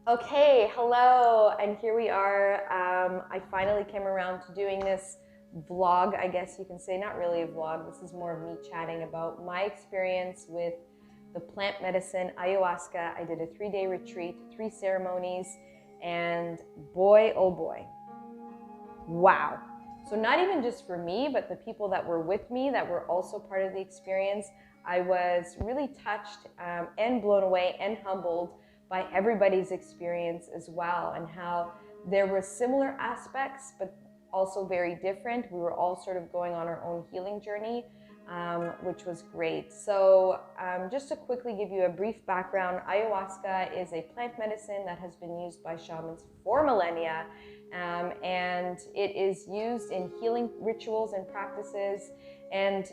Okay, hello, and here we are. I finally came around to doing this vlog, I guess you can say. Not really a vlog, this is more of me chatting about my experience with the plant medicine ayahuasca. I did a 3-day retreat, 3 ceremonies, and boy, oh boy, wow. So not even just for me, but the people that were with me that were also part of the experience, I was really touched and blown away and humbled by everybody's experience as well, and how there were similar aspects, but also very different. We were all sort of going on our own healing journey, which was great. So just to quickly give you a brief background, ayahuasca is a plant medicine that has been used by shamans for millennia, and it is used in healing rituals and practices. And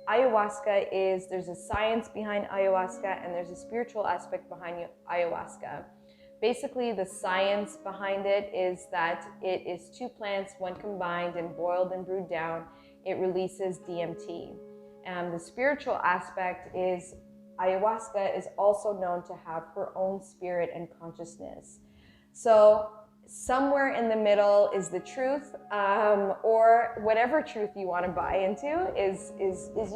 ayahuasca there's a science behind ayahuasca and there's a spiritual aspect behind ayahuasca. Basically, the science behind it is that it is 2 plants, when combined and boiled and brewed down, it releases DMT. The spiritual aspect is ayahuasca is also known to have her own spirit and consciousness. So somewhere in the middle is the truth, or whatever truth you want to buy into is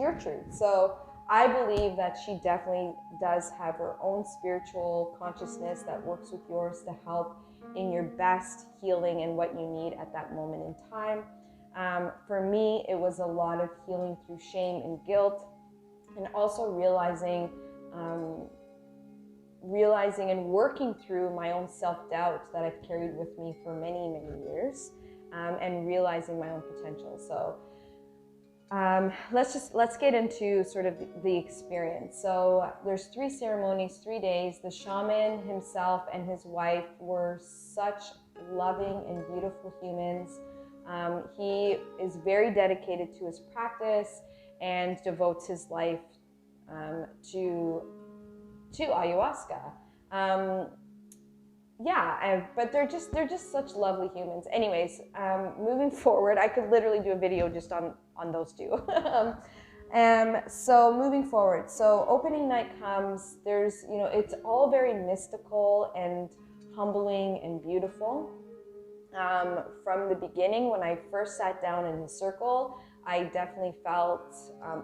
your truth. So I believe that she definitely does have her own spiritual consciousness that works with yours to help in your best healing and what you need at that moment in time. For me, it was a lot of healing through shame and guilt, and also realizing and working through my own self-doubt that I've carried with me for many, many years, and realizing my own potential. So let's get into sort of the experience. So there's 3 ceremonies, 3 days. The shaman himself and his wife were such loving and beautiful humans. He is very dedicated to his practice and devotes his life to ayahuasca. But they're just such lovely humans. Anyways, moving forward, I could literally do a video just on those 2. So moving forward, so opening night comes. There's, it's all very mystical and humbling and beautiful. From the beginning, when I first sat down in the circle, I definitely felt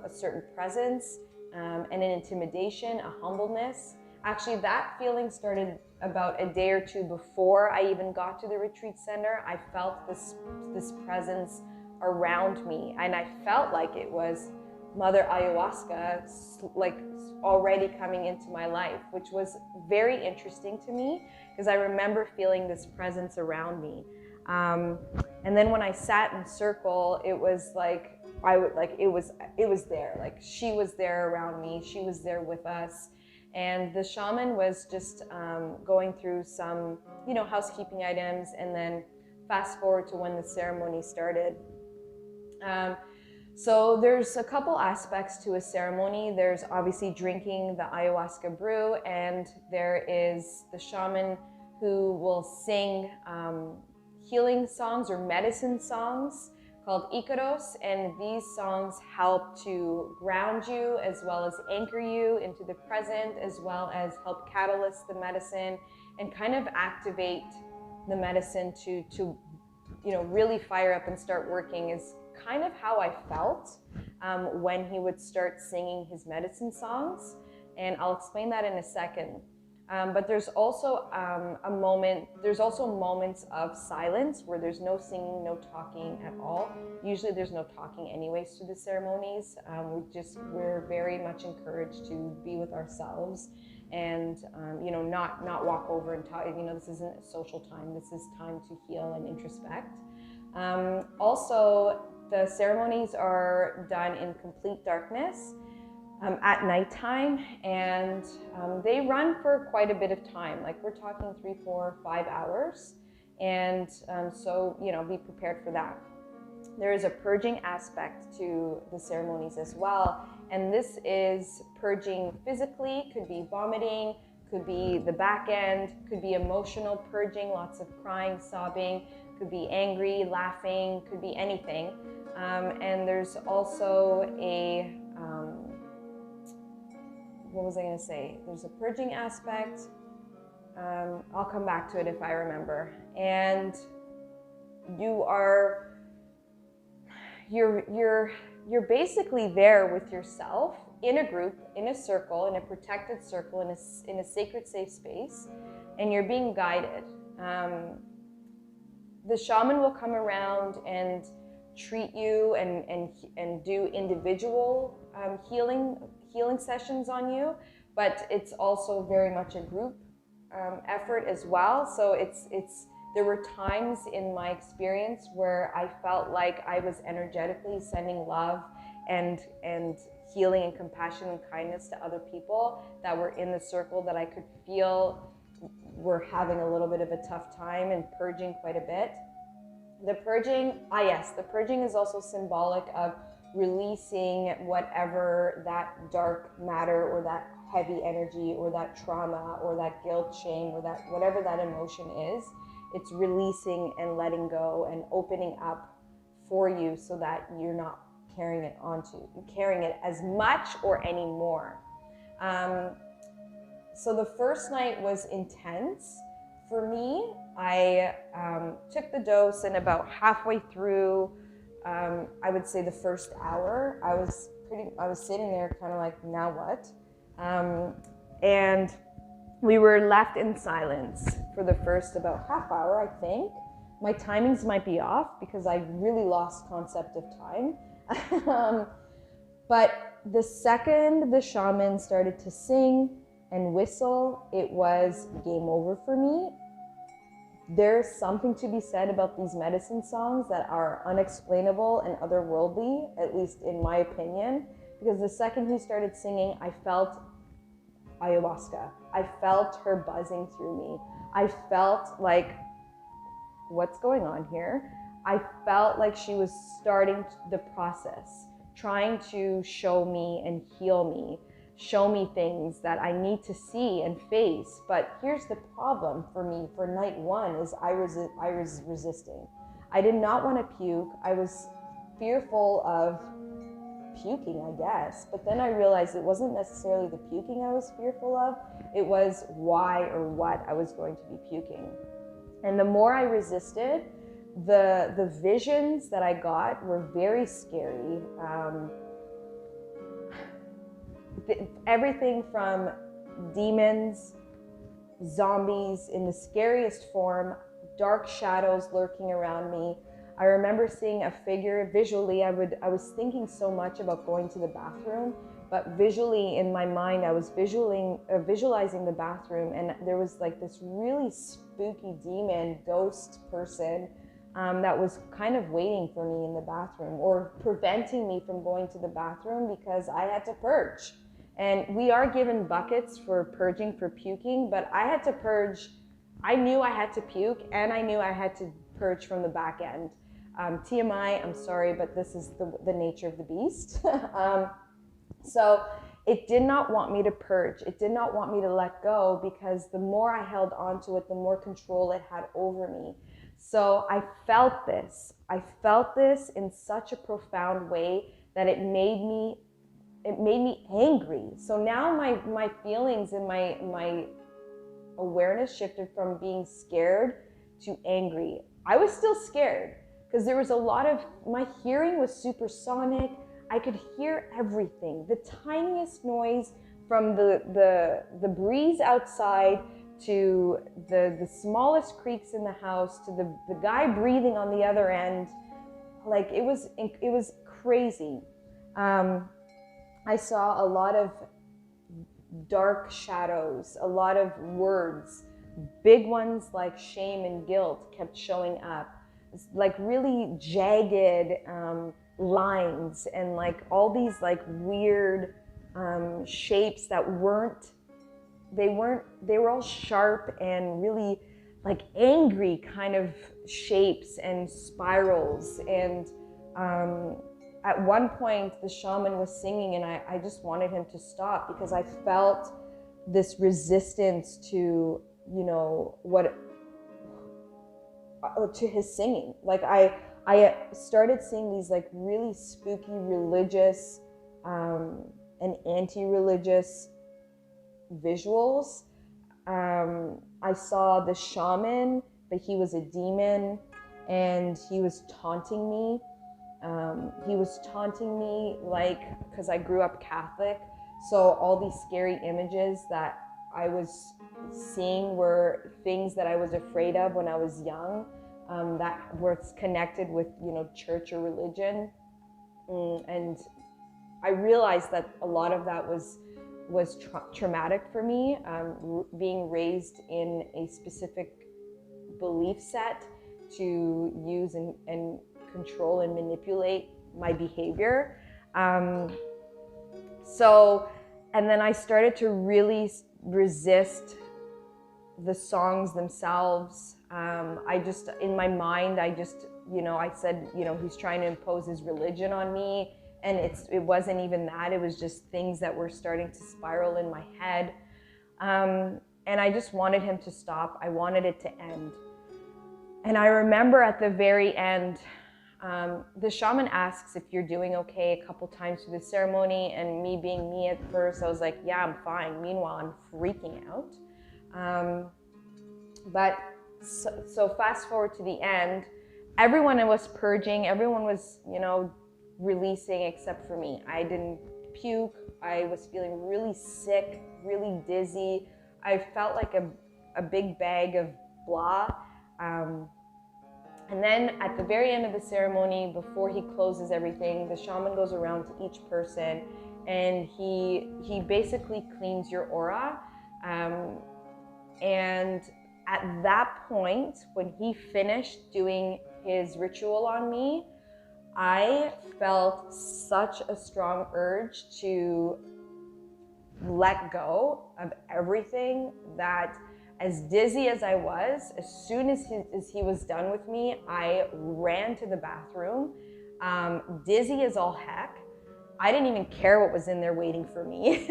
a certain presence, and an intimidation, a humbleness. Actually, that feeling started about a day or 2 before I even got to the retreat center. I felt this presence around me, and I felt like it was Mother Ayahuasca, like already coming into my life, which was very interesting to me because I remember feeling this presence around me. And then when I sat in circle, it was like it was there. Like she was there around me. She was there with us. And the shaman was just going through some, housekeeping items, and then fast forward to when the ceremony started. So there's a couple aspects to a ceremony. There's obviously drinking the ayahuasca brew, and there is the shaman who will sing healing songs or medicine songs called Icaros, and these songs help to ground you as well as anchor you into the present, as well as help catalyst the medicine and kind of activate the medicine to really fire up and start working. Is kind of how I felt when he would start singing his medicine songs, and I'll explain that in a second. But there's also there's also moments of silence where there's no singing, no talking at all. Usually there's no talking anyways to the ceremonies. We're very much encouraged to be with ourselves and, not walk over and talk. This isn't a social time. This is time to heal and introspect. Also, the ceremonies are done in complete darkness. At nighttime, and they run for quite a bit of time. Like we're talking 3, 4, 5 hours, and so be prepared for that. There is a purging aspect to the ceremonies as well, and this is purging physically. Could be vomiting, could be the back end, could be emotional purging, lots of crying, sobbing, could be angry, laughing, could be anything. And there's also a what was I going to say? There's a purging aspect. I'll come back to it if I remember. And you're basically there with yourself in a group, in a circle, in a protected circle, in a sacred safe space, and you're being guided. The shaman will come around and treat you and do individual healing sessions on you, but it's also very much a group effort as well. So there were times in my experience where I felt like I was energetically sending love and healing and compassion and kindness to other people that were in the circle that I could feel were having a little bit of a tough time and purging quite a bit. The purging, the purging is also symbolic of releasing whatever that dark matter or that heavy energy or that trauma or that guilt, shame, or that whatever that emotion is. It's releasing and letting go and opening up for you so that you're not carrying it as much or any more. So the first night was intense for me. I took the dose, and about halfway through, I would say the first hour, I was sitting there kind of like, now what? And we were left in silence for the first about half hour, I think. My timings might be off because I really lost concept of time. But the second the shaman started to sing and whistle, it was game over for me. There's something to be said about these medicine songs that are unexplainable and otherworldly, at least in my opinion, because the second he started singing, I felt ayahuasca. I felt her buzzing through me. I felt like, what's going on here? I felt like she was starting the process, trying to show me and heal me, show me things that I need to see and face. But here's the problem for me for night one is I was resisting. I did not want to puke. I was fearful of puking, I guess. But then I realized it wasn't necessarily the puking I was fearful of. It was why or what I was going to be puking. And the more I resisted, the visions that I got were very scary. Everything from demons, zombies in the scariest form, dark shadows lurking around me. I remember seeing a figure visually. I was thinking so much about going to the bathroom, but visually in my mind, I was visualizing the bathroom, and there was like this really spooky demon ghost person that was kind of waiting for me in the bathroom or preventing me from going to the bathroom because I had to purge. And we are given buckets for purging for puking, but I had to purge. I knew I had to puke, and I knew I had to purge from the back end. TMI, I'm sorry, but this is the nature of the beast. So it did not want me to purge. It did not want me to let go, because the more I held on to it, the more control it had over me. So I felt this. I felt this in such a profound way that it made me angry. So now my feelings and my awareness shifted from being scared to angry. I was still scared because there was a lot of, my hearing was supersonic. I could hear everything. The tiniest noise, from the breeze outside to the smallest creaks in the house to the guy breathing on the other end. Like it was crazy. I saw a lot of dark shadows, a lot of words, big ones like shame and guilt kept showing up, like really jagged lines, and like all these like weird shapes that they were all sharp and really like angry kind of shapes and spirals. And at one point the shaman was singing, and I just wanted him to stop, because I felt this resistance to, to his singing. Like I started seeing these like really spooky religious and anti-religious visuals. I saw the shaman, but he was a demon, and he was taunting me. He was taunting me, like, because I grew up Catholic, so all these scary images that I was seeing were things that I was afraid of when I was young, that were connected with, you know, church or religion. And I realized that a lot of that was traumatic for me, being raised in a specific belief set to use and control and manipulate my behavior. And then I started to really resist the songs themselves. I just, in my mind, I said, you know, he's trying to impose his religion on me. And it wasn't even that, it was just things that were starting to spiral in my head. And I just wanted him to stop. I wanted it to end. And I remember at the very end, the shaman asks if you're doing okay a couple times through the ceremony, and me being me at first, I was like, yeah, I'm fine. Meanwhile, I'm freaking out. So fast forward to the end, everyone was purging, everyone was, you know, releasing except for me. I didn't puke. I was feeling really sick, really dizzy. I felt like a big bag of blah. And then at the very end of the ceremony, before he closes everything, the shaman goes around to each person, and he basically cleans your aura. And at that point, when he finished doing his ritual on me, I felt such a strong urge to let go of everything, that as dizzy as I was, as soon as he was done with me, I ran to the bathroom, dizzy as all heck. I didn't even care what was in there waiting for me.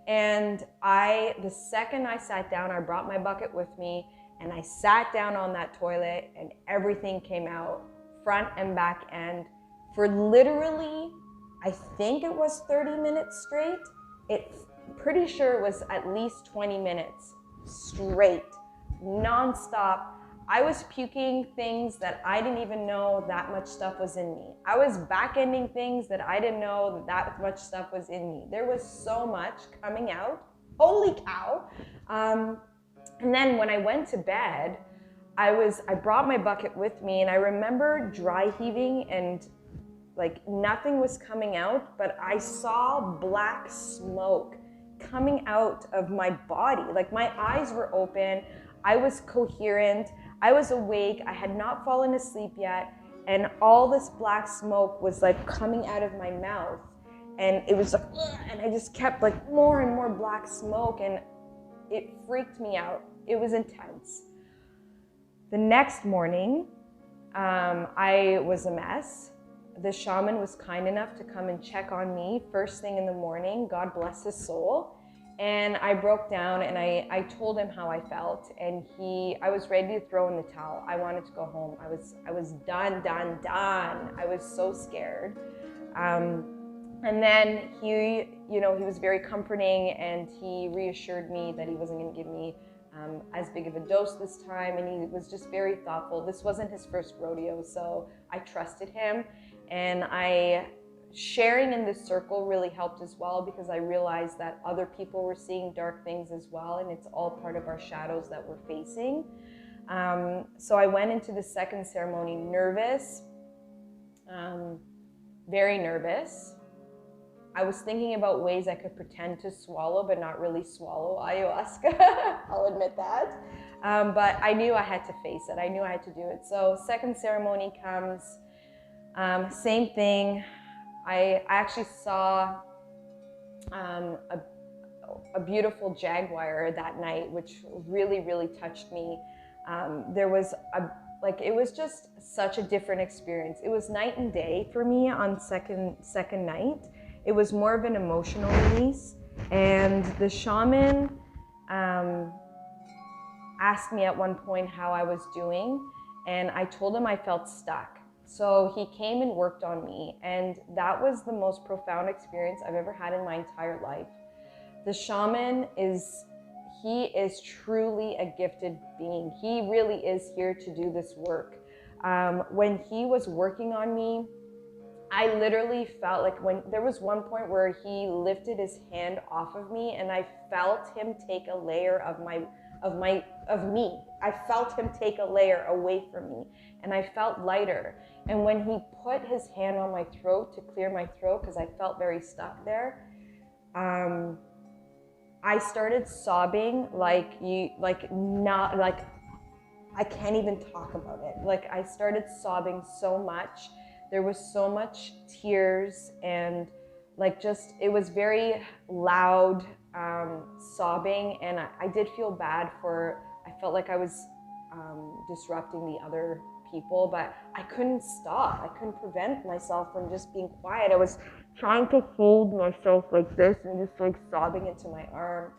And the second I sat down, I brought my bucket with me, and I sat down on that toilet, and everything came out, front and back end, for literally, I think it was 30 minutes straight. Pretty sure it was at least 20 minutes straight, nonstop. I was puking things that I didn't even know that much stuff was in me. I was back-ending things that I didn't know that much stuff was in me. There was so much coming out. Holy cow. And then when I went to bed, I brought my bucket with me, and I remember dry heaving, and like nothing was coming out, but I saw black smoke coming out of my body. Like my eyes were open, I was coherent, I was awake, I had not fallen asleep yet, and all this black smoke was like coming out of my mouth, and it was like, ugh, and I just kept like more and more black smoke, and it freaked me out. It was intense. The next morning, I was a mess. The shaman was kind enough to come and check on me first thing in the morning, God bless his soul. And I broke down, and I told him how I felt, and I was ready to throw in the towel. I wanted to go home. I was done. I was so scared. And then he was very comforting, and he reassured me that he wasn't going to give me as big of a dose this time, and he was just very thoughtful. This wasn't his first rodeo, so I trusted him. And sharing in this circle really helped as well, because I realized that other people were seeing dark things as well, and it's all part of our shadows that we're facing. So I went into the second ceremony nervous, very nervous. I was thinking about ways I could pretend to swallow, but not really swallow ayahuasca. I'll admit that. But I knew I had to face it. I knew I had to do it. So second ceremony comes, same thing. I actually saw a beautiful jaguar that night, which really, really touched me. There was it was just such a different experience. It was night and day for me on second night. It was more of an emotional release, and the shaman asked me at one point how I was doing, and I told him I felt stuck. So he came and worked on me, and that was the most profound experience I've ever had in my entire life. The shaman he is truly a gifted being. He really is here to do this work. When he was working on me, I literally felt like when there was one point where he lifted his hand off of me and I felt him take a layer of me. I felt him take a layer away from me and I felt lighter. And when he put his hand on my throat to clear my throat, because I felt very stuck there, I started sobbing like I can't even talk about it. Like I started sobbing so much. There was so much tears and like just, it was very loud sobbing, and I did feel bad I felt like I was disrupting the other people, but I couldn't stop. I couldn't prevent myself from just being quiet. I was trying to hold myself like this and just like sobbing into my arm.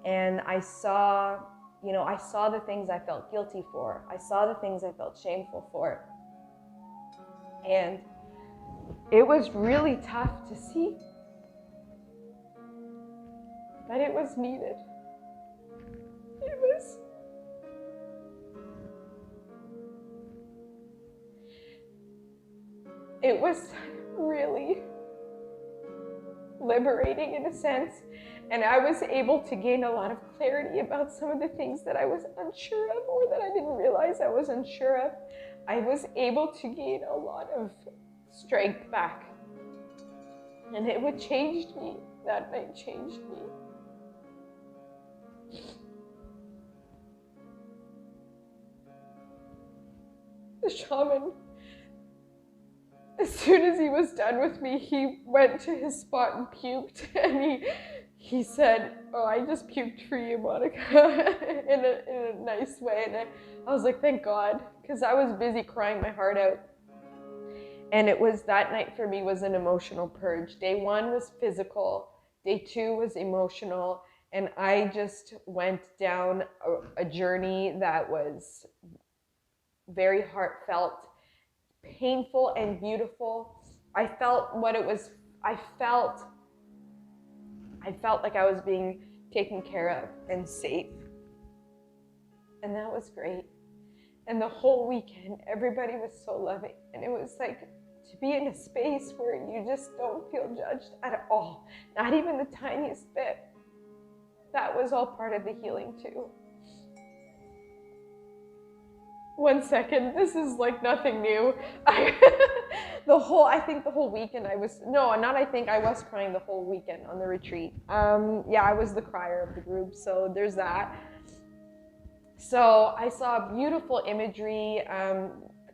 And I saw the things I felt guilty for. I saw the things I felt shameful for. And it was really tough to see, but it was needed. It was really liberating in a sense, and I was able to gain a lot of clarity about some of the things that I was unsure of, or that I didn't realize I was unsure of. I was able to gain a lot of strength back, and it would changed me. That night changed me. The shaman, as soon as he was done with me, he went to his spot and puked, and he said, "Oh, I just puked for you, Monica," in a nice way. And I was like, thank God, because I was busy crying my heart out. And it was, that night for me was an emotional purge. Day one was physical, day two was emotional, and I just went down a journey that was very heartfelt, painful and beautiful. I felt what it was. I felt like I was being taken care of and safe. And that was great. And the whole weekend, everybody was so loving. And it was like to be in a space where you just don't feel judged at all, not even the tiniest bit. That was all part of the healing too. One second, this is like nothing new. I think the whole weekend I was crying the whole weekend on the retreat. I was the crier of the group, so there's that. So I saw beautiful imagery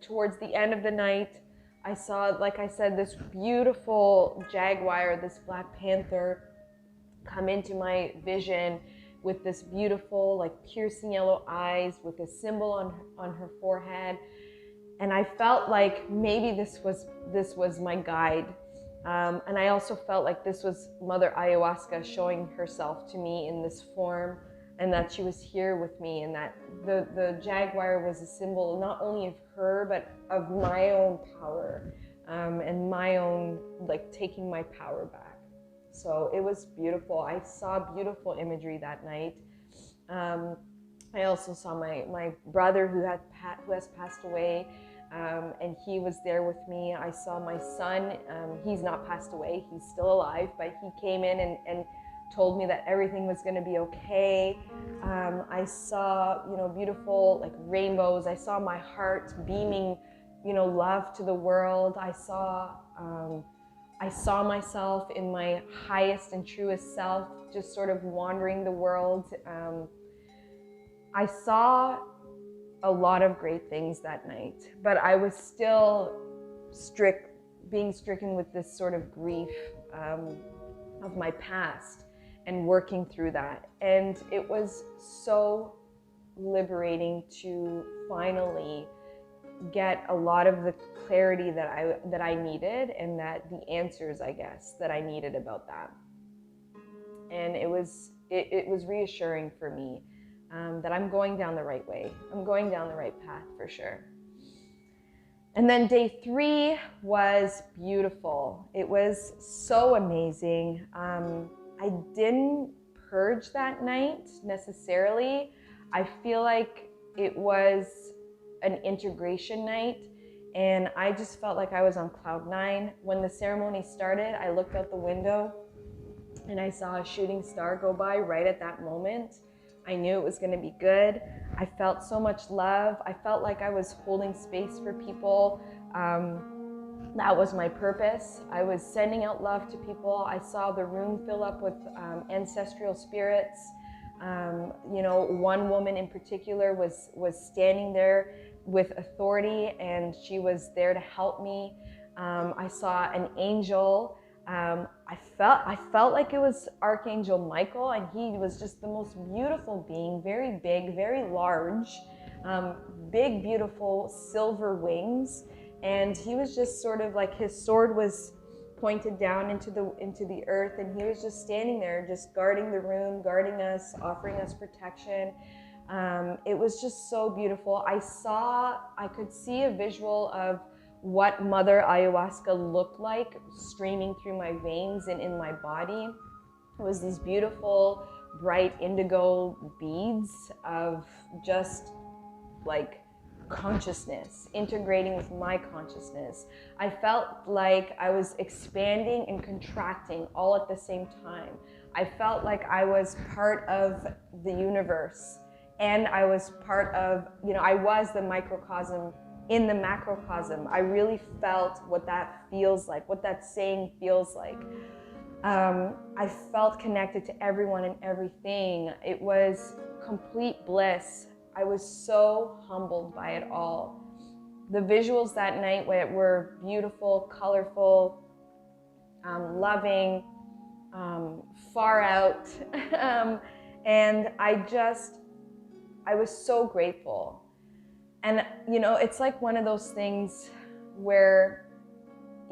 towards the end of the night. I saw, like I said, this beautiful jaguar, this black panther, come into my vision with this beautiful, like piercing yellow eyes, with a symbol on her forehead. And I felt like maybe this was my guide. And I also felt like this was Mother Ayahuasca showing herself to me in this form, and that she was here with me, and that the jaguar was a symbol not only of her, but of my own power, and my own, like, taking my power back. So it was beautiful. I saw beautiful imagery that night. I also saw my brother who has passed away, and he was there with me. I saw my son. He's not passed away. He's still alive, but he came in and told me that everything was going to be okay. I saw, beautiful, like, rainbows. I saw my heart beaming, love to the world. I saw myself in my highest and truest self, just sort of wandering the world. I saw a lot of great things that night, but I was still being stricken with this sort of grief of my past and working through that. And it was so liberating to finally get a lot of the clarity that I needed, and that the answers, I guess, that I needed about that. And it was reassuring for me that I'm going down the right way. I'm going down the right path for sure. And then day 3 was beautiful. It was so amazing. I didn't purge that night necessarily. I feel like it was an integration night, and I just felt like I was on cloud 9. When the ceremony started, I looked out the window and I saw a shooting star go by right at that moment. I knew it was going to be good. I felt so much love. I felt like I was holding space for people. That was my purpose. I was sending out love to people. I saw the room fill up with ancestral spirits. You know, one woman in particular was standing there with authority, and she was there to help me. I saw an angel. I felt like it was Archangel Michael, and he was just the most beautiful being, very big, very large, big, beautiful silver wings. And he was just sort of like, his sword was pointed down into the earth, and he was just standing there, just guarding the room, guarding us, offering us protection. It was just so beautiful. I could see a visual of what Mother Ayahuasca looked like streaming through my veins and in my body. It was these beautiful, bright indigo beads of just like consciousness, integrating with my consciousness. I felt like I was expanding and contracting all at the same time. I felt like I was part of the universe, and I was part of, you know, I was the microcosm in the macrocosm. I really felt what that feels like, what that saying feels like. I felt connected to everyone and everything. It was complete bliss. I was so humbled by it all. The visuals that night were beautiful, colorful, loving, far out. And I was so grateful. And, you know, it's like one of those things where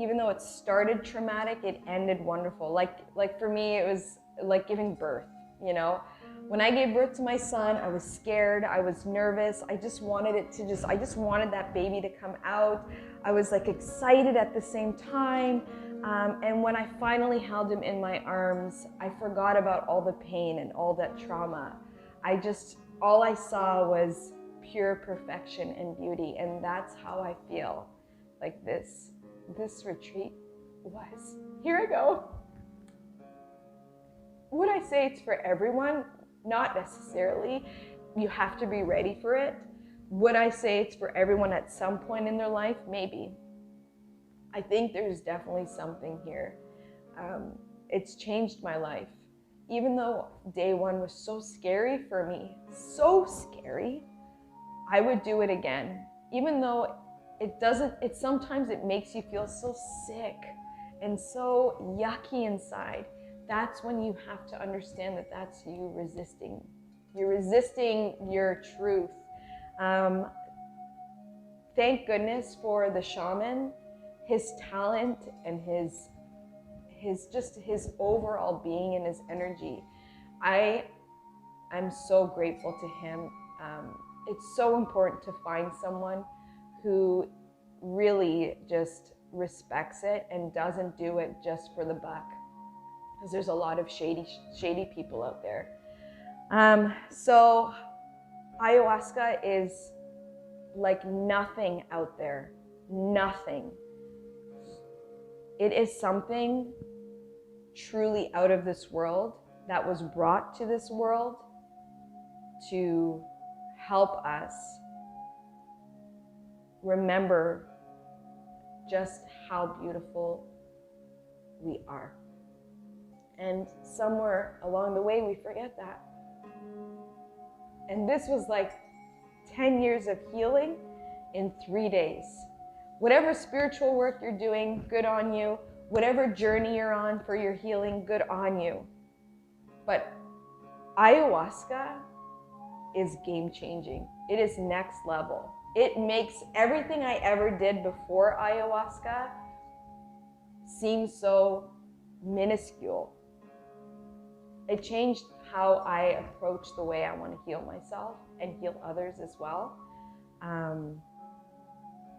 even though it started traumatic, it ended wonderful. Like for me, it was like giving birth, you know? When I gave birth to my son, I was scared, I was nervous. I just wanted that baby to come out. I was like excited at the same time. And when I finally held him in my arms, I forgot about all the pain and all that trauma. All I saw was pure perfection and beauty. And that's how I feel like this retreat was. Here I go. Would I say it's for everyone? Not necessarily. You have to be ready for it. Would I say it's for everyone at some point in their life? Maybe. I think there's definitely something here. It's changed my life. Even though day one was so scary for me, so scary, I would do it again. Even though sometimes it makes you feel so sick and so yucky inside. That's when you have to understand that that's you resisting. You're resisting your truth. Thank goodness for the shaman, his talent and his overall being and his energy. I'm so grateful to him. It's so important to find someone who really just respects it and doesn't do it just for the buck. Because there's a lot of shady people out there. So ayahuasca is like nothing out there, nothing. It is something truly out of this world that was brought to this world to help us remember just how beautiful we are. And somewhere along the way, we forget that. And this was like 10 years of healing in 3 days. Whatever spiritual work you're doing, good on you. Whatever journey you're on for your healing, good on you. But ayahuasca is game changing. It is next level. It makes everything I ever did before ayahuasca seem so minuscule. It changed how I approach the way I want to heal myself and heal others as well.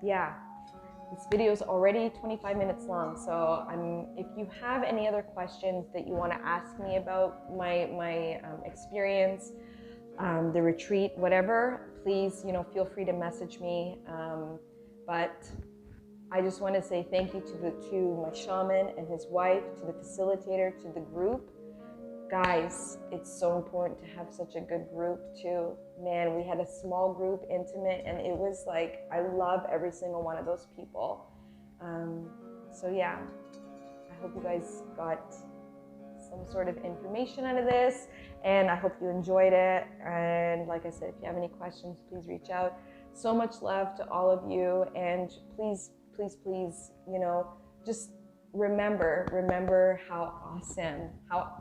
Yeah, This video is already 25 minutes long, so if you have any other questions that you want to ask me about my experience, the retreat, whatever, please, feel free to message me. But I just want to say thank you to my shaman and his wife, to the facilitator, to the group. Guys, it's so important to have such a good group too. Man, we had a small group, intimate, and it was like, I love every single one of those people. So yeah, I hope you guys got some sort of information out of this, and I hope you enjoyed it. And like I said, if you have any questions, please reach out. So much love to all of you, and please, just remember how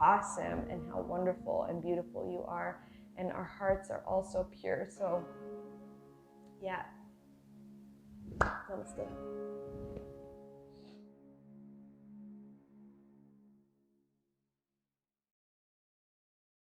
awesome and how wonderful and beautiful you are, and our hearts are also pure. So yeah, namaste.